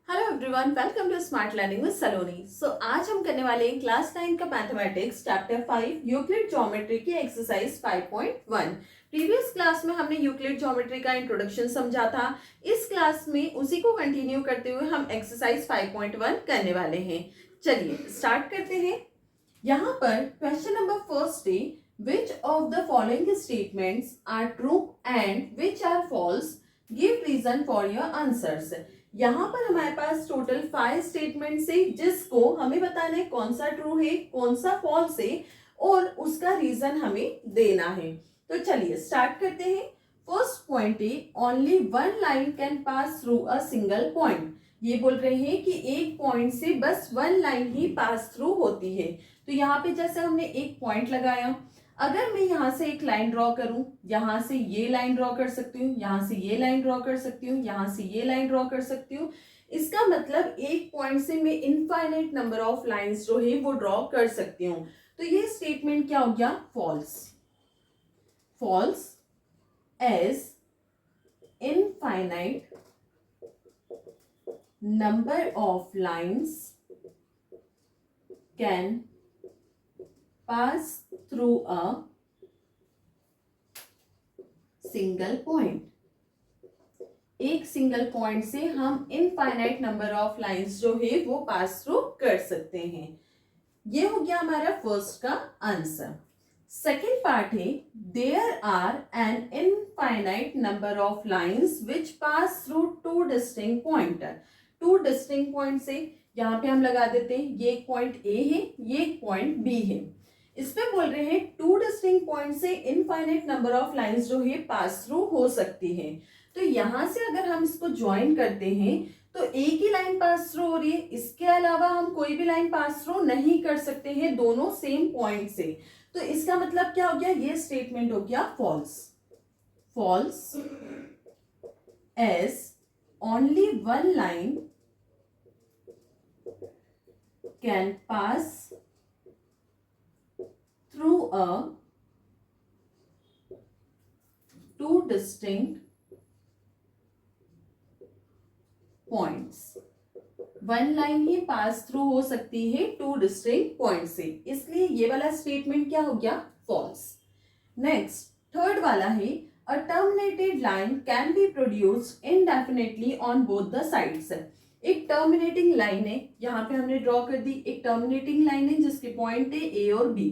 Hello everyone, welcome to smart learning with Saloni. आज हम करने वाले हैं क्लास 9 का मैथमेटिक्स चैप्टर 5 यूक्लिड ज्योमेट्री की एक्सरसाइज 5.1। प्रीवियस क्लास में हमने यूक्लिड ज्योमेट्री का इंट्रोडक्शन समझा था। इस क्लास में उसी को कंटिन्यू करते हुए हम एक्सरसाइज 5.1 करने वाले हैं। चलिए स्टार्ट करते हैं। यहाँ पर क्वेश्चन नंबर फर्स्ट है, which of the following statements are true and which are false, give reason for your answers. यहाँ पर हमारे पास टोटल 5 स्टेटमेंट्स है, जिसको हमें बताना है कौन सा ट्रू है कौन सा फॉल्स है और उसका रीजन हमें देना है। तो चलिए स्टार्ट करते हैं। फर्स्ट पॉइंट है, only one line can pass through a single point. ये बोल रहे हैं कि एक पॉइंट से बस वन लाइन ही पास थ्रू होती है। तो यहाँ पे जैसे हमने एक पॉइंट लगाया, अगर मैं यहाँ से एक लाइन ड्रॉ करूं, यहाँ से ये लाइन ड्रॉ कर सकती हूँ, यहाँ से ये लाइन ड्रॉ कर सकती हूँ, यहाँ से ये लाइन ड्रॉ कर सकती हूँ। इसका मतलब एक पॉइंट से मैं इनफाइनाइट नंबर ऑफ लाइंस जो है वो ड्रॉ कर सकती हूँ। तो ये स्टेटमेंट क्या हो गया? False. False as infinite number of lines can pass through a single point। एक सिंगल पॉइंट से हम इनफाइनाइट नंबर ऑफ लाइंस जो है वो पास थ्रू कर सकते हैं। ये हो गया हमारा फर्स्ट का आंसर। सेकेंड पार्ट है, there are an infinite number of lines which pass through two distinct point. Two distinct point से यहाँ पे हम लगा देते हैं, ये एक पॉइंट ए है, ये एक पॉइंट बी है। इसमें बोल रहे हैं टू डिस्टिंक्ट पॉइंट से इनफाइनाइट नंबर ऑफ लाइंस जो है पास थ्रू हो सकती है। तो यहां से अगर हम इसको ज्वाइन करते हैं तो एक ही लाइन पास थ्रू हो रही है, इसके अलावा हम कोई भी लाइन पास थ्रू नहीं कर सकते हैं दोनों सेम पॉइंट से। तो इसका मतलब क्या हो गया? ये स्टेटमेंट हो गया false. False as only one line can pass through a two distinct points. One line ही पास थ्रू हो सकती है टू डिस्टिंक्ट पॉइंट से, इसलिए ये वाला स्टेटमेंट क्या हो गया? फॉल्स। नेक्स्ट थर्ड वाला है, a terminated line can be produced indefinitely on both the sides. एक टर्मिनेटिंग लाइन है, यहाँ पे हमने ड्रॉ कर दी, एक टर्मिनेटिंग लाइन है जिसके पॉइंट है ए और बी।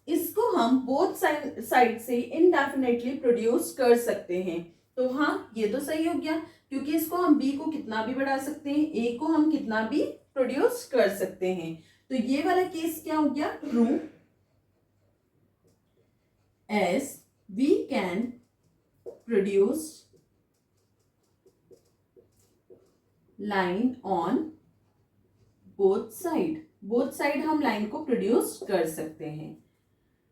इसको हम बोथ साइड से इनडेफिनेटली प्रोड्यूस कर सकते हैं। तो हाँ, ये तो सही हो गया, क्योंकि इसको हम बी को कितना भी बढ़ा सकते हैं, ए को हम कितना भी प्रोड्यूस कर सकते हैं। तो ये वाला केस क्या हो गया? True, as we can produce line on both side. Both side हम लाइन को प्रोड्यूस कर सकते हैं।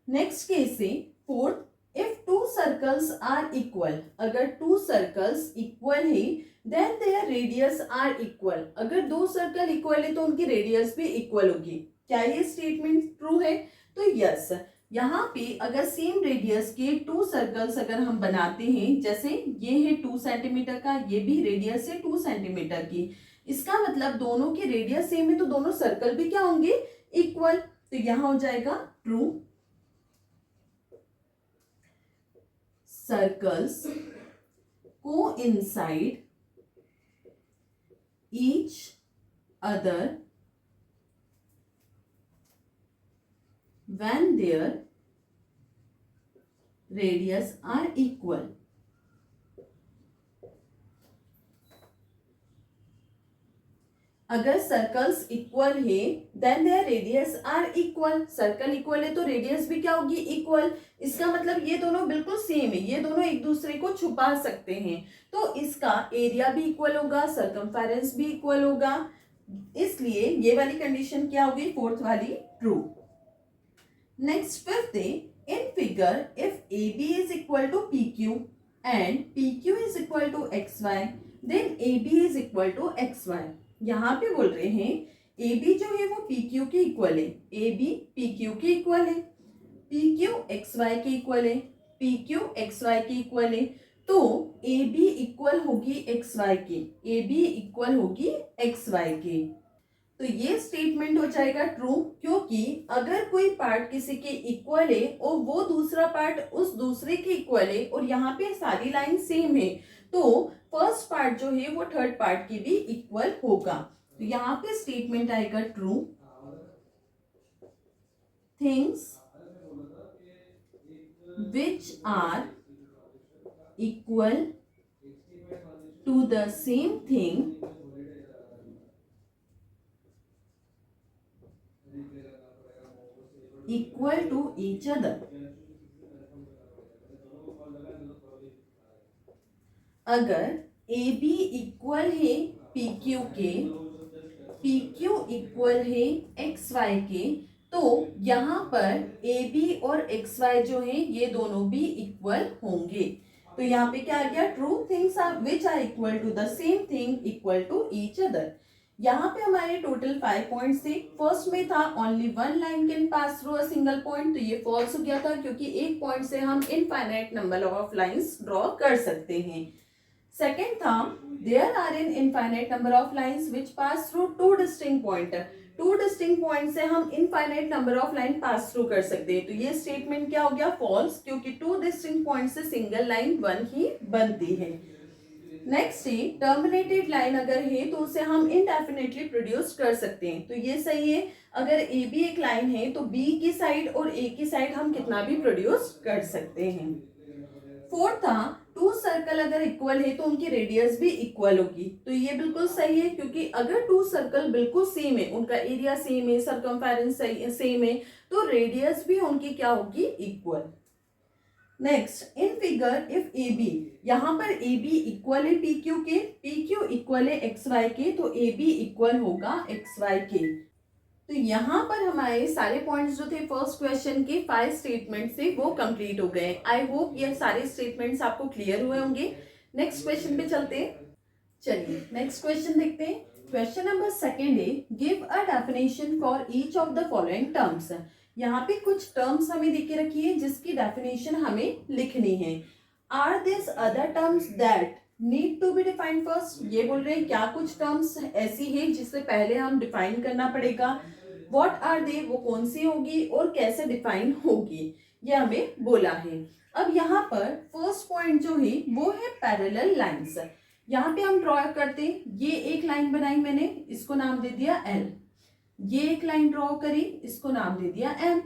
नेक्स्ट केस है fourth, if two circles are equal. अगर टू सर्कल्स इक्वल है then their radius are equal. अगर दो सर्कल इक्वल है तो उनकी रेडियस भी इक्वल होगी। क्या ये स्टेटमेंट ट्रू है? तो यस, यहाँ पे अगर सेम रेडियस के टू सर्कल्स अगर हम बनाते हैं, जैसे ये है 2 सेंटीमीटर का, ये भी रेडियस है 2 सेंटीमीटर की, इसका मतलब दोनों की रेडियस सेम है तो दोनों सर्कल भी क्या होंगे? इक्वल। तो यहां हो जाएगा true, circles coincide each other when their radius are equal। अगर सर्कल्स इक्वल है then their radius are equal. Circle equal है तो रेडियस भी क्या होगी? इक्वल। इसका मतलब ये दोनों बिल्कुल सेम है, ये दोनों एक दूसरे को छुपा सकते हैं, तो इसका एरिया भी इक्वल होगा, सर्कमफेरेंस भी इक्वल होगा। इसलिए ये वाली कंडीशन क्या होगी? फोर्थ वाली ट्रू। नेक्स्ट फिफ्थ है, in figure if A B is equal to P Q and P Q is equal to X Y then A B is equal to X Y. यहाँ पे बोल रहे हैं A B जो है वो P Q के इक्वल है, ए बी पी क्यू के इक्वल है, पी क्यू एक्स वाई के इक्वल है, पी क्यू एक्स वाई के इक्वल है। तो ए बी इक्वल होगी एक्स वाई के, ए बी इक्वल होगी एक्स वाई के। तो ये स्टेटमेंट हो जाएगा ट्रू, क्योंकि अगर कोई पार्ट किसी के इक्वल है और वो दूसरा पार्ट उस दूसरे के इक्वल है और यहाँ पे सारी लाइन सेम है, तो फर्स्ट पार्ट जो है वो थर्ड पार्ट की भी इक्वल होगा। तो यहाँ पे स्टेटमेंट आएगा true, things which are equal to the same thing equal to each other. अगर ए बी इक्वल है पी क्यू के, पी क्यू इक्वल है एक्स वाई के, तो यहाँ पर ए बी और एक्स वाई जो है ये दोनों भी इक्वल होंगे। तो यहाँ पे क्या आ गया, true things are which are equal to the same thing equal to each other. यहाँ पे हमारे टोटल 5 पॉइंट्स थे। फर्स्ट में था only one line can pass through a single point, तो ये फॉल्स हो गया था क्योंकि एक पॉइंट से हम infinite number of lines draw कर सकते हैं। सेकेंड था there are an infinite number of lines which pass through two distinct point, two distinct point से हम infinite number of line pass through कर सकते हैं। तो ये स्टेटमेंट क्या हो गया, फॉल्स, क्योंकि टू डिस्टिंक्ट पॉइंट से सिंगल लाइन वन ही बनती है। नेक्स्ट है टर्मिनेटेड लाइन अगर है तो उसे हम इनडेफिनेटली प्रोड्यूस कर सकते हैं, तो ये सही है। अगर ए बी एक लाइन है तो बी की साइड और ए की साइड हम कितना भी प्रोड्यूस कर सकते हैं। फोर्थ था टू सर्कल अगर इक्वल है तो उनकी रेडियस भी इक्वल होगी, तो ये बिल्कुल सही है, क्योंकि अगर टू सर्कल बिल्कुल सेम है, उनका एरिया सेम है, सर्कमफेरेंस सेम है, तो रेडियस भी उनकी क्या होगी, equal. Next in figure if A B, यहाँ पर ए बी इक्वल है पी क्यू के, पी क्यू इक्वल है एक्स वाई के, तो ए बी इक्वल होगा एक्स वाई के। तो यहाँ पर हमारे सारे पॉइंट्स जो थे फर्स्ट क्वेश्चन के 5 स्टेटमेंट से वो कंप्लीट हो गए। आई होप ये सारे स्टेटमेंट्स आपको क्लियर हुए होंगे। नेक्स्ट क्वेश्चन पे चलते हैं। चलिए नेक्स्ट क्वेश्चन देखते हैं। क्वेश्चन नंबर सेकेंड है give a definition for each of the following terms. यहाँ पे कुछ टर्म्स हमें देके रखी है जिसकी डेफिनेशन हमें लिखनी है। Are this other terms that need to be defined first, ये बोल रहे हैं क्या कुछ टर्म्स ऐसी है जिससे पहले हम डिफाइन करना पड़ेगा। व्हाट आर दे, वो कौन सी होगी और कैसे डिफाइन होगी, ये हमें बोला है। अब यहाँ पर फर्स्ट पॉइंट जो है वो है पैरेलल लाइंस। यहाँ पे हम ड्रॉ करते हैं, ये एक लाइन बनाई मैंने, इसको नाम दे दिया एल, ये एक लाइन ड्रॉ करी, इसको नाम दे दिया एम।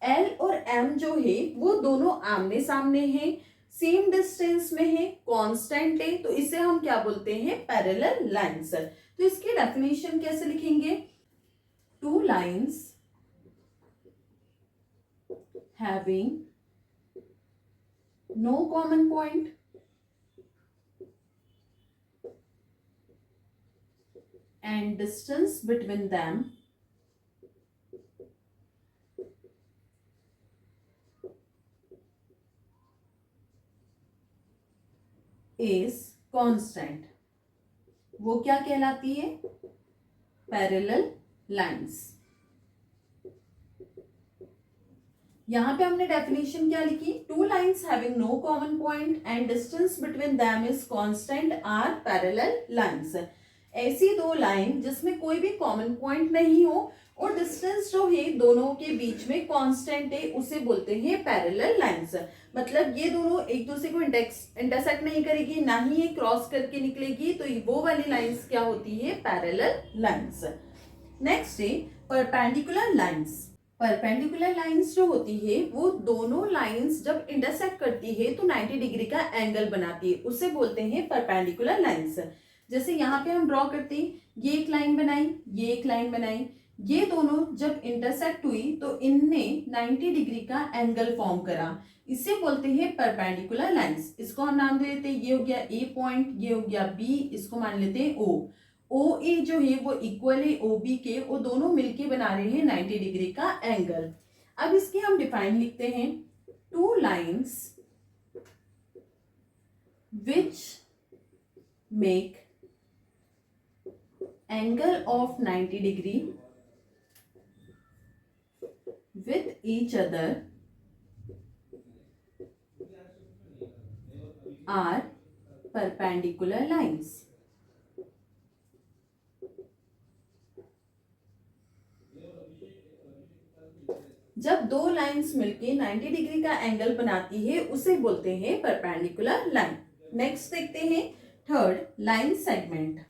एल और एम जो है वो दोनों आमने सामने हैं, सेम डिस्टेंस में है, कांस्टेंट है, तो इसे हम क्या बोलते हैं, पैरेलल लाइंस। तो इसकी डेफिनेशन कैसे लिखेंगे, two lines having no common point and distance between them is constant, वो क्या कहलाती है, पैरेलल लाइंस। यहाँ पे हमने डेफिनेशन क्या लिखी, two lines having no common point and distance between them is constant are parallel lines. ऐसी दो लाइन जिसमें कोई भी कॉमन पॉइंट नहीं हो और डिस्टेंस जो है दोनों के बीच में कांस्टेंट है, उसे बोलते हैं पैरेलल लाइंस। मतलब ये दोनों एक दूसरे को इंटरसेक्ट नहीं करेगी, ना ही ये क्रॉस करके निकलेगी, तो वो वाली लाइंस क्या होती है, पैरेलल लाइंस। नेक्स्ट है परपेंडिकुलर लाइंस। परपेंडिकुलर लाइंस जो होती है वो दोनों लाइंस जब इंटरसेक्ट करती है तो 90 डिग्री का एंगल बनाती है, उसे बोलते हैं परपेंडिकुलर लाइंस। जैसे यहाँ पे हम ड्रॉ करते हैं, ये एक लाइन बनाई, ये एक लाइन बनाई, ये दोनों जब इंटरसेक्ट हुई तो इनने 90 डिग्री का एंगल फॉर्म करा, इसे बोलते हैं परपेंडिकुलर लाइंस। इसको हम नाम दे देते हैं, ये हो गया ए पॉइंट, ये हो गया बी, इसको मान लेते हैं ओ। ओ ए जो है वो इक्वल है ओ बी के, वो दोनों मिलके बना रहे हैं 90 डिग्री का एंगल। अब इसकी हम डिफाइन लिखते हैं, two lines which make angle of 90 degree with each other are perpendicular lines. जब दो लाइंस मिलके 90 डिग्री का एंगल बनाती है उसे बोलते हैं परपेंडिकुलर लाइन। नेक्स्ट देखते हैं third, line segment.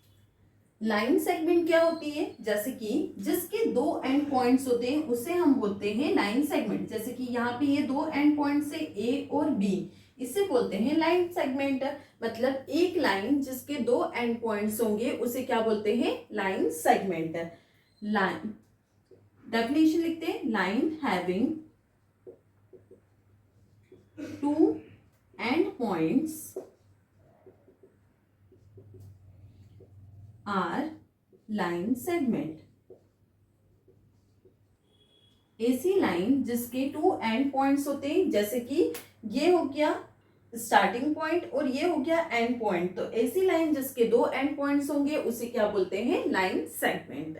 Line segment क्या होती है? जैसे कि जिसके दो एंड पॉइंट्स होते हैं उसे हम बोलते हैं लाइन सेगमेंट। जैसे कि यहाँ पे ये दो एंड पॉइंट्स है ए और बी, इसे बोलते हैं लाइन सेगमेंट। मतलब एक लाइन जिसके दो एंड पॉइंट्स होंगे उसे क्या बोलते हैं? Line segment. लाइन डेफिनेशन लिखते हैं, line having two end points are line segment. ऐसी लाइन जिसके टू एंड पॉइंट्स होते हैं, जैसे कि ये हो गया स्टार्टिंग पॉइंट और ये हो गया एंड पॉइंट, तो ऐसी लाइन जिसके दो एंड पॉइंट्स होंगे उसे क्या बोलते हैं? Line segment.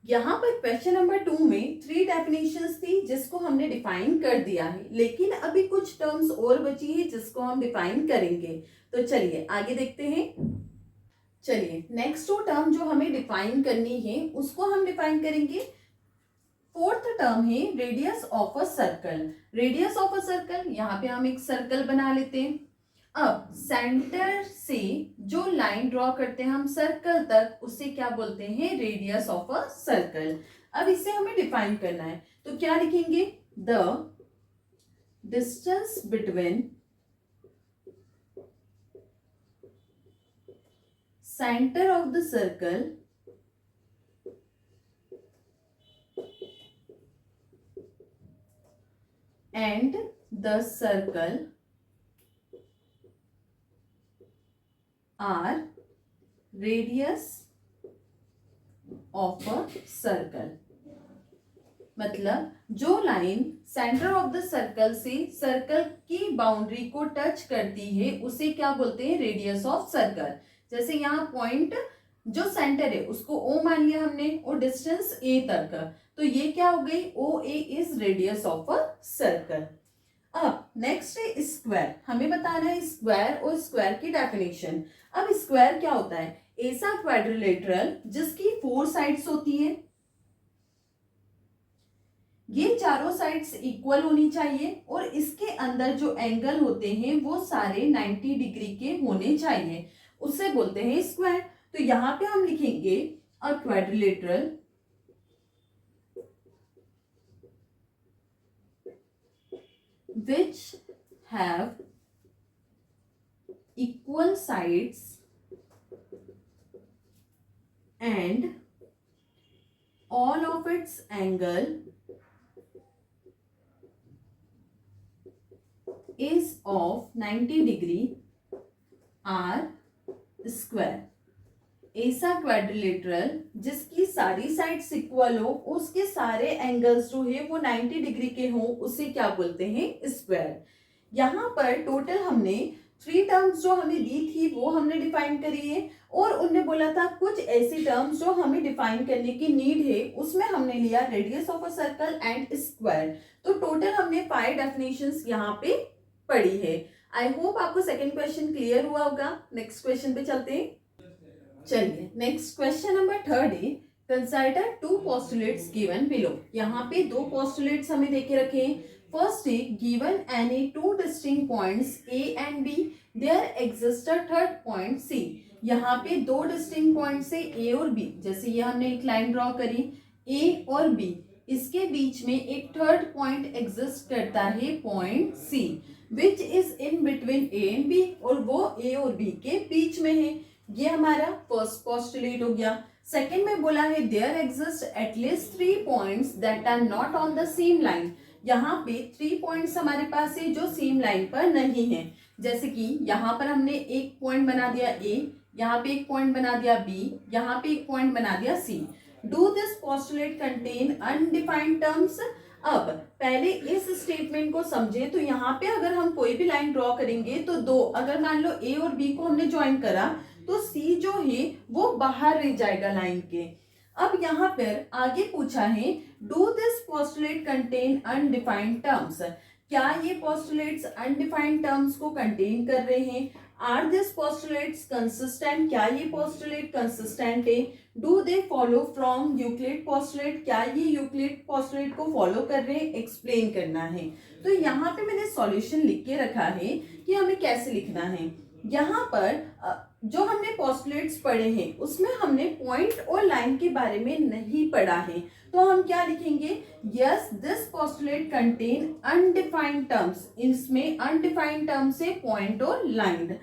यहाँ पर क्वेश्चन नंबर 2 में 3 डेफिनेशंस थी जिसको हमने डिफाइन कर दिया है, लेकिन अभी कुछ टर्म्स और बची है जिसको हम डिफाइन करेंगे। तो चलिए आगे देखते हैं। चलिए नेक्स्ट 2 टर्म जो हमें डिफाइन करनी है उसको हम डिफाइन करेंगे। फोर्थ टर्म है radius of a circle. Radius of a circle, यहाँ पे हम एक सर्कल बना लेते हैं। अब सेंटर से जो लाइन ड्रॉ करते हैं हम सर्कल तक, उसे क्या बोलते हैं? Radius of a circle. अब इसे हमें डिफाइन करना है, तो क्या लिखेंगे? The distance between centre of the circle and the circle are radius of a circle। मतलब जो line centre of the circle से सर्कल की बाउंड्री को टच करती है उसे क्या बोलते हैं? Radius of circle. जैसे यहाँ पॉइंट जो सेंटर है उसको O मान लिया हमने और डिस्टेंस A तक, तो ये क्या हो गई? OA is radius of a circle. अब नेक्स्ट है स्क्वायर। हमें बताना है स्क्वायर और स्क्वायर की डेफिनेशन। अब स्क्वायर क्या होता है? ऐसा क्वाड्रिलेटरल जिसकी 4 साइड्स होती है, ये चारों साइड्स इक्वल होनी चाहिए और इसके अंदर जो एंगल होते हैं वो सारे 90 डिग्री के होने चाहिए, उसे बोलते हैं स्क्वायर। तो यहां पे हम लिखेंगे अ quadrilateral which have equal sides and all of its angle is of 90 degree are square। ऐसा क्वाड्रिलेटरल जिसकी सारी साइड्स इक्वल हो, उसके सारे एंगल्स जो है वो 90 डिग्री के हो, उसे क्या बोलते हैं? स्क्वायर। यहाँ पर टोटल हमने 3 टर्म्स जो हमें दी थी वो हमने डिफाइन करी है, और उनने बोला था कुछ ऐसी टर्म्स जो हमें डिफाइन करने की नीड है, उसमें हमने लिया radius of a circle and square. तो टोटल हमने 5 डेफिनेशंस यहाँ पे पढ़ी है। आई होप आपको सेकेंड क्वेश्चन क्लियर हुआ होगा। नेक्स्ट क्वेश्चन पे चलते हैं। चलिए नेक्स्ट क्वेश्चन नंबर 3 है, कंसिडर 2 पोस्टुलेट्स गिवन बिलो। यहाँ पे 2 पोस्टुलेट्स हमें देके रखे हैं। फर्स्ट है given any 2 distinct points A and B, there exist a third point C। यहाँ पे 2 डिस्टिंक्ट पॉइंट्स है A और B। जैसे ये हमने एक लाइन ड्रॉ करी A और B, इसके बीच में एक थर्ड पॉइंट एग्जिस्ट करता है point C, which is in between A and B, और वो A और B के बीच में है। ये हमारा फर्स्ट पोस्टुलेट हो गया। सेकंड में बोला है there exist at least 3 points that are not on the same line. यहाँ पे 3 पॉइंट्स हमारे पास है जो सेम लाइन पर नहीं है। जैसे कि यहाँ पर हमने एक पॉइंट बना दिया A, यहाँ पे एक पॉइंट बना दिया B, यहाँ पे एक पॉइंट बना दिया C। Do this postulate contain undefined terms. अब पहले इस स्टेटमेंट को समझे, तो यहाँ पे अगर हम कोई भी लाइन ड्रॉ करेंगे तो दो, अगर मान लो A और B को हमने ज्वाइन करा तो C जो है वो बाहर रह जाएगा लाइन के। अब यहाँ पर आगे पूछा है do this postulate contain undefined terms. क्या ये पोस्टुलेट्स अनडिफाइंड टर्म्स को कंटेन कर रहे हैं? आर दिस पोस्टुलेट्स कंसिस्टेंट, क्या ये पोस्टुलेट कंसिस्टेंट है? Do they follow from Euclid postulate, क्या ये यूक्लिड पोस्टुलेट को फॉलो कर रहे हैं? एक्सप्लेन करना है। तो यहाँ पे मैंने सॉल्यूशन लिख के रखा है कि हमें कैसे लिखना है। यहाँ पर जो हमने पोस्टुलेट्स पढ़े हैं उसमें हमने पॉइंट और लाइन के बारे में नहीं पढ़ा है, तो हम क्या लिखेंगे? Yes this postulate contain undefined terms, इसमें अनडिफाइंड टर्म्स है पॉइंट और लाइन।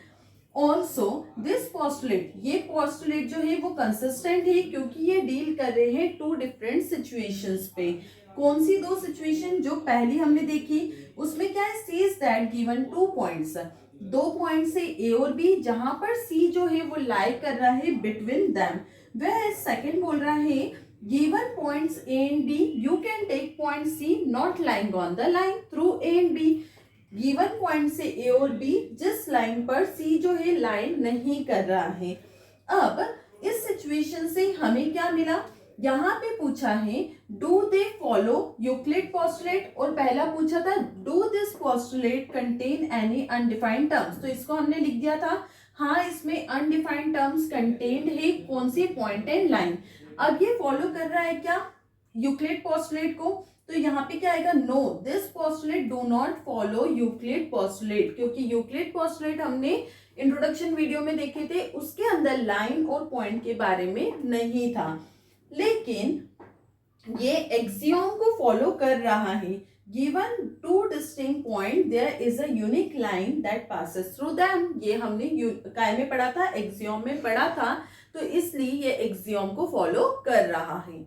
ऑल्सो दिस पोस्टुलेट, ये पोस्टुलेट जो है वो कंसिस्टेंट है क्योंकि ये डील कर रहे हैं टू डिफरेंट सिचुएशंस पे। कौन सी दो सिचुएशन? जो पहली हमने देखी उसमें क्या है? Says that given 2 points, 2 points है ए और बी, जहां पर सी जो है वो लाई कर रहा है बिटवीन देम। वह सेकंड बोल रहा है given points A and B, you can take point C not lying on the line through A and B. Given point से ए और बी जिस लाइन पर सी जो है लाइन नहीं कर रहा है। अब इस सिचुएशन से हमें क्या मिला? यहाँ पे पूछा है do they follow Euclid postulate, और पहला पूछा था do this postulate contain any undefined terms, तो इसको हमने लिख दिया था हाँ इसमें अनडिफाइंड टर्म्स कंटेन्ड है। कौन सी? Point and line. अब ये फॉलो कर रहा है क्या? यूक्लिड पोस्टुलेट को, तो यहाँ पे क्या आएगा? No this postulate do not follow Euclid postulate, क्योंकि यूक्लिड पोस्टुलेट हमने इंट्रोडक्शन वीडियो में देखे थे, उसके अंदर लाइन और पॉइंट के बारे में नहीं था। लेकिन ये एक्सियोम को फॉलो कर रहा है। Given two distinct point there is a unique line that passes through them, ये हमने काय में पढ़ा था, एक्सियोम में पढ़ा था, तो इसलिए ये एक्सियोम को फॉलो कर रहा है।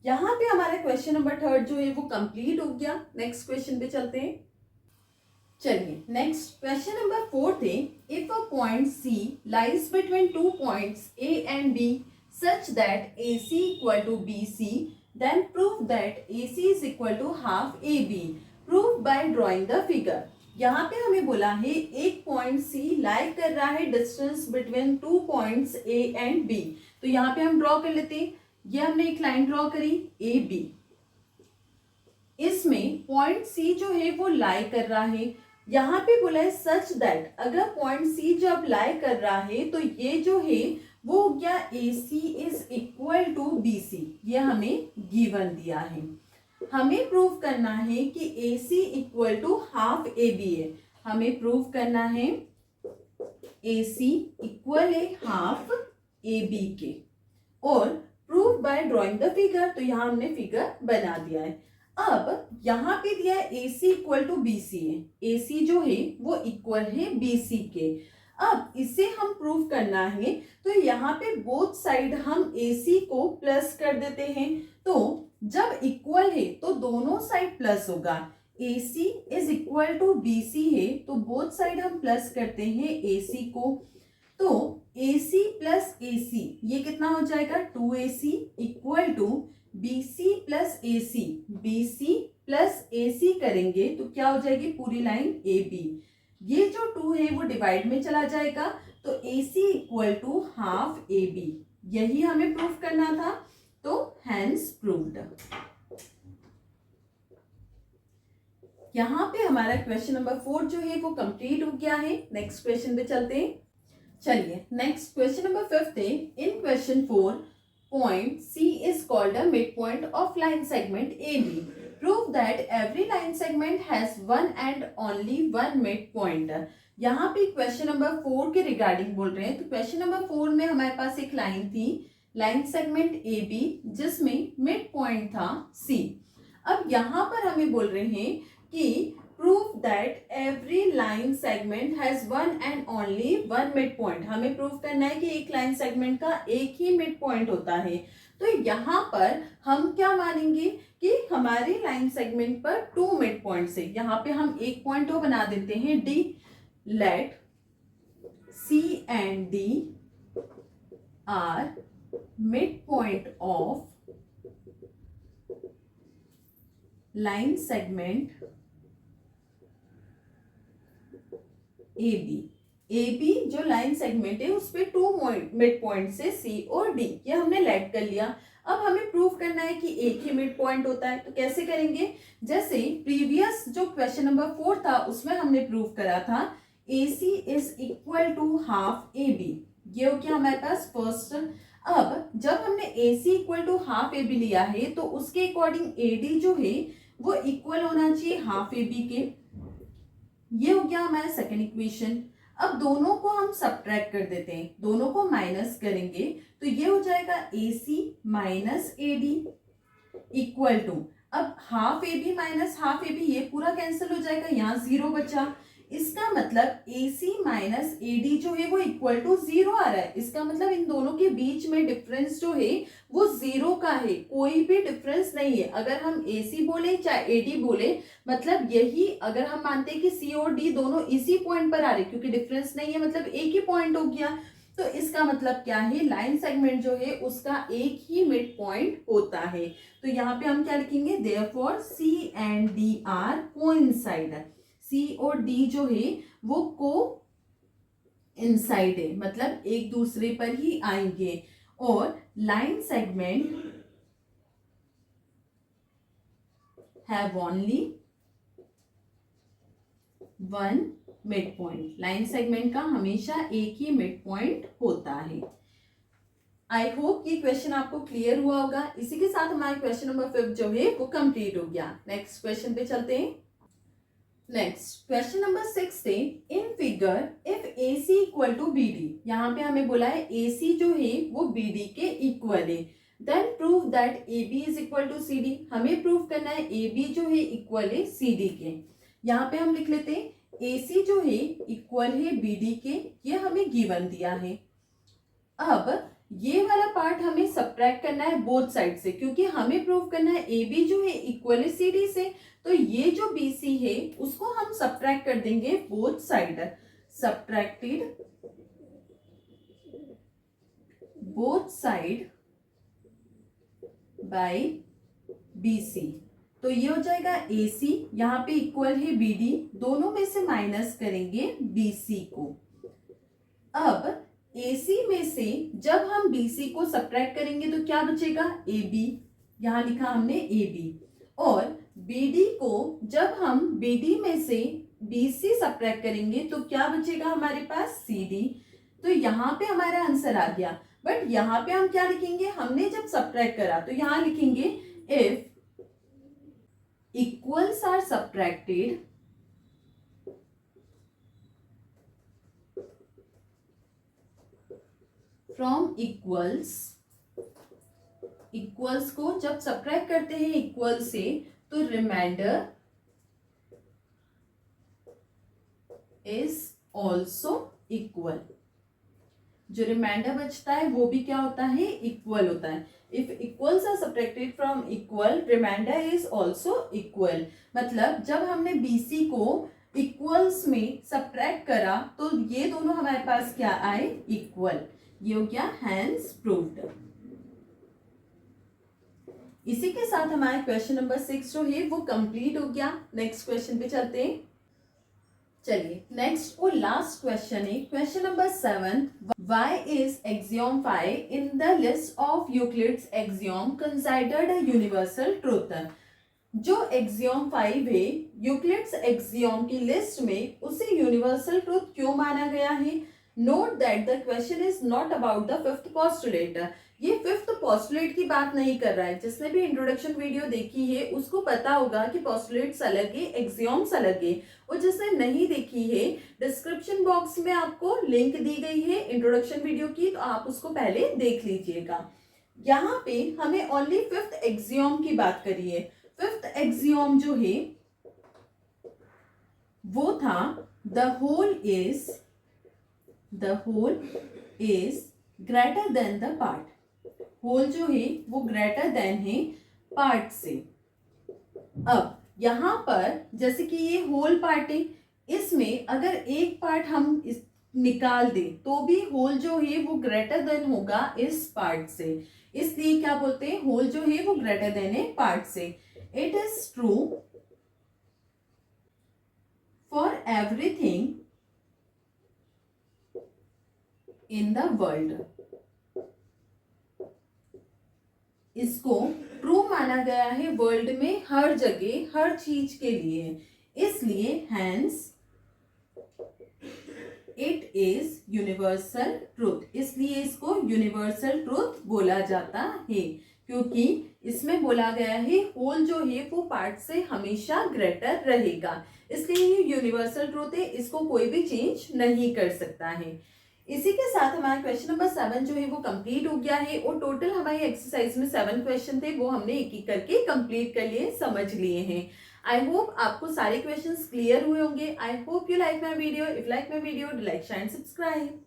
यहाँ पे हमारा क्वेश्चन नंबर 3 जो है वो कंप्लीट हो गया। नेक्स्ट क्वेश्चन पे चलते हैं। चलिए नेक्स्ट क्वेश्चन नंबर 4 थे, if a point C lies between 2 points A and B such that AC equal to BC, then prove that AC is equal to half AB. Prove by drawing the figure. यहाँ पे हमें बोला है एक point C लाई कर रहा है distance between 2 points A and B, तो यहाँ पे हम ड्रॉ कर लेते हैं। ये हमने एक लाइन ड्रॉ करी AB, इसमें पॉइंट C जो है वो लाई कर रहा है। यहाँ पे बोला है सच दैट, अगर पॉइंट C जब लाई कर रहा है तो ये जो है वो हो गया AC is equal to BC, ये हमें गिवन दिया है। हमें प्रूव करना है कि AC equal to half AB है। हमें प्रूव करना है AC इक्वल है हाफ AB के, और prove by drawing the figure, तो यहाँ हमने फिगर बना दिया है। अब यहाँ पे दिया है AC इक्वल टू BC है, AC जो है वो इक्वल है BC के। अब इसे हम प्रूव करना है, तो यहाँ पे बोथ साइड हम AC को प्लस कर देते हैं, तो जब इक्वल है तो दोनों साइड प्लस होगा। AC is equal to BC है, तो बोथ साइड हम प्लस करते हैं AC को, तो AC प्लस AC ये कितना हो जाएगा? 2AC equal to BC plus AC, BC plus AC करेंगे तो क्या हो जाएगी? पूरी लाइन AB। ये जो 2 है वो डिवाइड में चला जाएगा, तो AC equal to half AB, यही हमें प्रूव करना था, तो हैंस प्रूव्ड। यहाँ पे हमारा क्वेश्चन नंबर 4 जो है वो कंप्लीट हो गया है। नेक्स्ट क्वेश्चन पे चलते हैं। चलिए नेक्स्ट क्वेश्चन नंबर 5 है, in question 4 point C is called a midpoint of line segment AB. Prove that every line segment has one and only one midpoint. यहाँ पे क्वेश्चन नंबर 4 के रिगार्डिंग बोल रहे हैं, तो क्वेश्चन नंबर 4 में हमारे पास एक लाइन थी, लाइन सेगमेंट AB, जिसमें मिड पॉइंट था C। अब यहाँ पर हमें बोल रहे हैं कि prove that every line segment has one and only one mid point. हमें प्रूव करना है कि एक लाइन सेगमेंट का एक ही मिड पॉइंट होता है। तो यहाँ पर हम क्या मानेंगे कि हमारी लाइन सेगमेंट पर 2 मिड पॉइंट्स है। यहाँ पे हम एक पॉइंट वो बना देते हैं D, let C and D are midpoint of line segment AB जो लाइन सेगमेंट है उस पे 2 मिड पॉइंट से C और D, ये हमने लेट कर लिया। अब हमें प्रूव करना है कि एक ही मिड पॉइंट होता है, तो कैसे करेंगे? जैसे प्रीवियस जो क्वेश्चन नंबर 4 था उसमें हमने प्रूव करा था AC is equal to half AB। ये हो गया हमारे पास फर्स्ट। अब जब हमने AC equal to half AB लिया है तो उसके अकॉर्डिंग AD जो है वो इक्वल होना चाहिए हाफ AB के। ये हो गया हमारा सेकेंड इक्वेशन। अब दोनों को हम सब्ट्रैक्ट कर देते हैं, दोनों को माइनस करेंगे तो ये हो जाएगा AC minus AD equal to, अब half AB minus half AB ये पूरा कैंसिल हो जाएगा, यहाँ जीरो बचा। इसका मतलब AC माइनस AD जो है वो इक्वल टू जीरो आ रहा है। इसका मतलब इन दोनों के बीच में डिफरेंस जो है वो जीरो का है, कोई भी डिफरेंस नहीं है। अगर हम AC बोले चाहे AD बोले, मतलब यही अगर हम मानते हैं कि C और D दोनों इसी पॉइंट पर आ रहे, क्योंकि डिफरेंस नहीं है मतलब एक ही पॉइंट हो गया, तो इसका मतलब क्या है, लाइन सेगमेंट जो है उसका एक ही मिड पॉइंट होता है। तो यहाँ पे हम क्या लिखेंगे, therefore C and D are coincide. C और D जो है वो को इनसाइड है, मतलब एक दूसरे पर ही आएंगे। और line segment have only one mid point. Line segment का हमेशा एक ही मिड पॉइंट होता है। आई होप ये क्वेश्चन आपको क्लियर हुआ होगा। इसी के साथ हमारा क्वेश्चन नंबर 5 जो है वो कंप्लीट हो गया। नेक्स्ट क्वेश्चन पे चलते हैं। नेक्स्ट क्वेश्चन नंबर 6 है, in figure if AC equal to BD। यहाँ पे हमें बोला है AC जो है वो BD के इक्वल है, then prove that AB is equal to CD। हमें प्रूव करना है AB जो है इक्वल है CD के। यहाँ पे हम लिख लेते हैं AC जो है इक्वल है BD के, ये हमें गिवन दिया है। अब ये वाला पार्ट हमें सब्ट्रैक्ट करना है बोथ साइड से, क्योंकि हमें प्रूव करना है AB जो है इक्वल है CD से, तो ये जो BC है उसको हम सब्ट्रैक्ट कर देंगे both side. Subtracted both side by BC, तो ये हो जाएगा AC, यहाँ पे इक्वल है BD, दोनों में से माइनस करेंगे BC को। अब AC में से जब हम BC को सब्ट्रैक्ट करेंगे तो क्या बचेगा, AB, यहाँ लिखा हमने AB। और BD को जब हम BD में से BC सब्ट्रैक्ट करेंगे तो क्या बचेगा हमारे पास, CD। तो यहाँ पे हमारा आंसर आ गया। बट यहाँ पे हम क्या लिखेंगे, हमने जब सब्ट्रैक्ट करा तो यहाँ लिखेंगे if equals are subtracted from equals. Equals को जब सब्ट्रैक्ट करते हैं इक्वल से तो रिमाइंडर इज ऑल्सो इक्वल। जो रिमाइंडर बचता है वो भी क्या होता है, इक्वल होता है। If equals are subtracted from equal remainder is also equal, मतलब जब हमने BC को इक्वल्स में सब्ट्रैक्ट करा तो ये दोनों हमारे पास क्या आए, इक्वल। ये हो गया हैंस प्रूव्ड। इसी के साथ हमारा क्वेश्चन नंबर 6 जो है वो कंप्लीट हो गया। नेक्स्ट क्वेश्चन पे चलते हैं। चलिए नेक्स्ट और लास्ट क्वेश्चन है, question number 7, why is axiom 5 in the list of Euclid's axiom considered a universal truth. जो एक्सियम 5 है यूक्लिड्स एक्सियम की लिस्ट में, उसे यूनिवर्सल ट्रूथ क्यों माना गया है। Note that the question is not about the fifth postulate. ये फिफ्थ पोस्टुलेट की बात नहीं कर रहा है। जिसने भी इंट्रोडक्शन वीडियो देखी है उसको पता होगा कि पोस्टुलेट्स अलग है, एक्सियम्स अलग है। और जिसने नहीं देखी है, डिस्क्रिप्शन बॉक्स में आपको लिंक दी गई है इंट्रोडक्शन वीडियो की, तो आप उसको पहले देख लीजिएगा। यहाँ पे हमें ओनली फिफ्थ एक्सियम की बात करी है। फिफ्थ एक्सियम जो है वो था the whole is greater than the part. Whole जो है वो ग्रेटर देन है पार्ट से। अब यहां पर जैसे कि ये होल पार्ट है, इसमें अगर एक पार्ट हम निकाल दें तो भी होल जो है वो ग्रेटर देन होगा इस पार्ट से। इसलिए क्या बोलते हैं, होल जो है वो ग्रेटर देन है पार्ट से। It is true for everything in the world. इसको ट्रू माना गया है वर्ल्ड में हर जगह हर चीज के लिए। इसलिए hence it is universal truth, इसलिए इसको यूनिवर्सल ट्रूथ बोला जाता है क्योंकि इसमें बोला गया है होल जो है वो पार्ट से हमेशा ग्रेटर रहेगा, इसलिए ये यूनिवर्सल ट्रूथ है, इसको कोई भी चेंज नहीं कर सकता है। इसी के साथ हमारा क्वेश्चन नंबर 7 जो है वो कंप्लीट हो गया है और टोटल हमारी एक्सरसाइज में 7 क्वेश्चन थे, वो हमने एक एक करके कंप्लीट कर लिए, समझ लिए हैं। आई होप आपको सारे क्वेश्चंस क्लियर हुए होंगे। I hope you like my video. If like my video, like share and subscribe.